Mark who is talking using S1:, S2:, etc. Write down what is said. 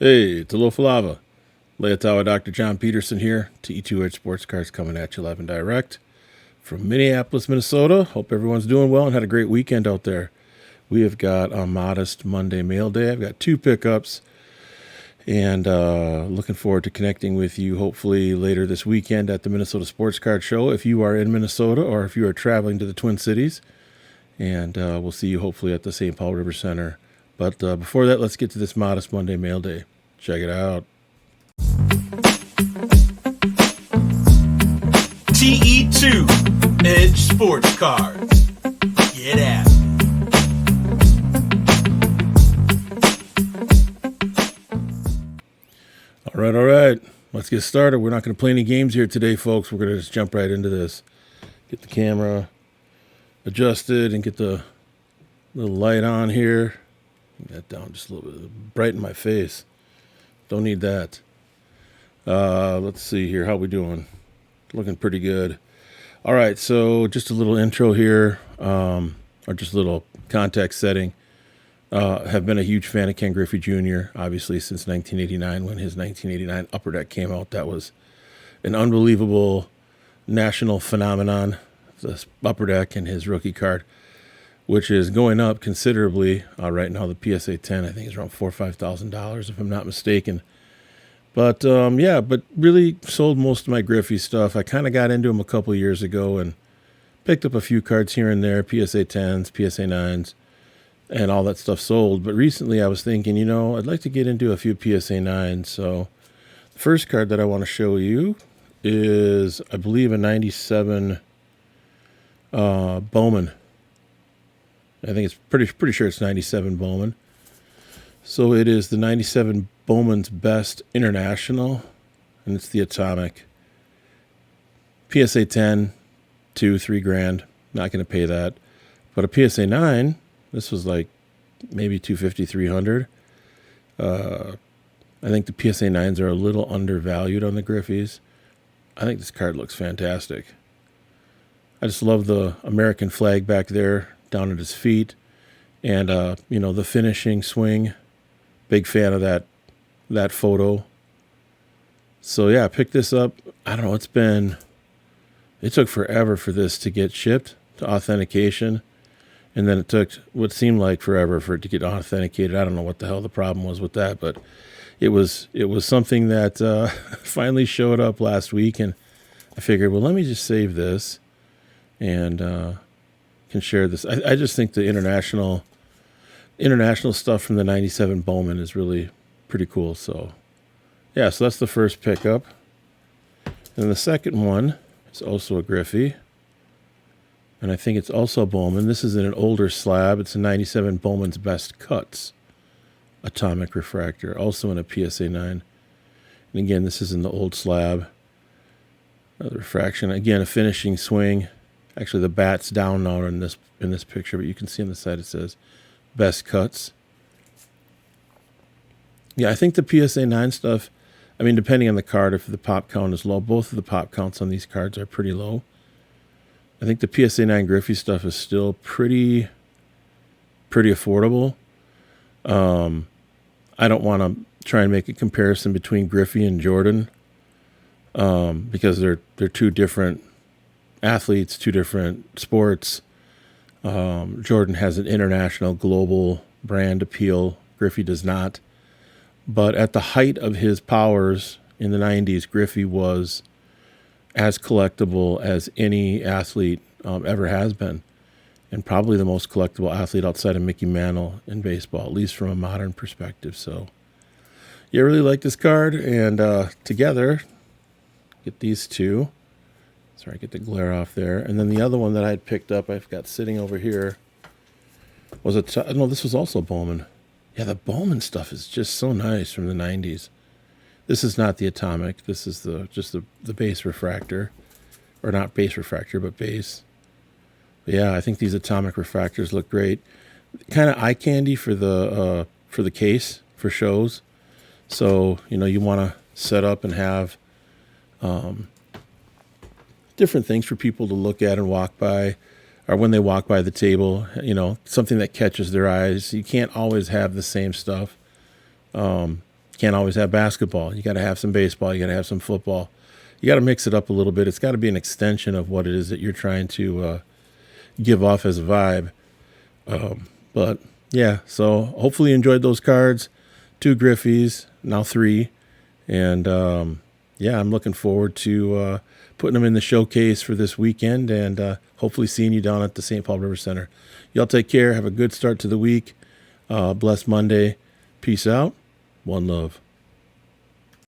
S1: Hey, it's Falava. Leotawa Dr. John Peterson here. TE2H Sports Cars coming at you live and direct from Minneapolis, Minnesota. Hope everyone's doing well and had a great weekend out there. We have got a modest Monday mail day. I've got 2 pickups and looking forward to connecting with you hopefully later this weekend at the Minnesota Sports Card Show if you are in Minnesota or if you are traveling to the Twin Cities. And we'll see you hopefully at the St. Paul River Center. But before that, let's get to this modest Monday mail day. Check it out.
S2: TE2 Edge Sports Cars. Get at it.
S1: All right. Let's get started. We're not going to play any games here today, folks. We're going to just jump right into this. Get the camera adjusted and get the little light on here. Bring that down just a little bit. Brighten my face. Don't need that. Let's see here. How we doing? Looking pretty good. All right. So just a little intro here, or just a little context setting. Have been a huge fan of Ken Griffey Jr., obviously, since 1989 when his 1989 Upper Deck came out. That was an unbelievable national phenomenon, the Upper Deck and his rookie card, which is going up considerably. Right now, the PSA 10, I think, is around $4,000 or $5,000, if I'm not mistaken. But, but really sold most of my Griffey stuff. I kind of got into him a couple years ago and picked up a few cards here and there, PSA 10s, PSA 9s, and all that stuff sold. But recently I was thinking, I'd like to get into a few PSA 9s. So the first card that I want to show you is, I believe, a 97 Bowman. I think it's pretty sure it's 97 Bowman. So it is the 97 Bowman's Best International, and it's the Atomic. PSA 10, $2-3 not going to pay that. But a PSA 9, this was like maybe $250, $300. I think the PSA 9s are a little undervalued on the Griffies. I think this card looks fantastic. I just love the American flag back there down at his feet. And, the finishing swing. Big fan of that photo. So, yeah, I picked this up. I don't know, it took forever for this to get shipped to authentication. And then it took what seemed like forever for it to get authenticated. I don't know what the hell the problem was with that, but it was something that finally showed up last week. And I figured, well, let me just save this and can share this. I just think the international stuff from the 97 Bowman is really pretty cool. So, yeah, so that's the first pickup. And the second one is also a Griffey. And I think it's also a Bowman. This is in an older slab. It's a 97 Bowman's Best Cuts Atomic Refractor, also in a PSA 9. And again, this is in the old slab. The refraction. Again, a finishing swing. Actually, the bat's down now in this picture, but you can see on the side it says Best Cuts. Yeah, I think the PSA 9 stuff, depending on the card, if the pop count is low, both of the pop counts on these cards are pretty low. I think the PSA 9 Griffey stuff is still pretty affordable. I don't want to try and make a comparison between Griffey and Jordan because they're two different athletes, two different sports. Jordan has an international, global brand appeal. Griffey does not. But at the height of his powers in the 90s, Griffey was as collectible as any athlete ever has been, and probably the most collectible athlete outside of Mickey Mantle in baseball, at least from a modern perspective. So, yeah, I really like this card, and together, get these two. Sorry, get the glare off there. And then the other one that I had picked up, I've got sitting over here, was no, this was also Bowman. Yeah, the Bowman stuff is just so nice from the 90s. This is not the Atomic. This is just the base refractor. Or not base refractor, but base. But yeah, I think these Atomic refractors look great. Kind of eye candy for the case for shows. So, you want to set up and have different things for people to look at and walk by. or when they walk by the table, you know, something that catches their eyes. You can't always have the same stuff. Can't can't always have basketball. You got to have some baseball. You got to have some football. You got to mix it up a little bit. It's got to be an extension of what it is that you're trying to give off as a vibe. But yeah, so hopefully you enjoyed those cards. 2 Griffeys, now 3. And yeah, I'm looking forward to putting them in the showcase for this weekend and hopefully seeing you down at the St. Paul River Center. Y'all take care. Have a good start to the week. Blessed Monday. Peace out. One love.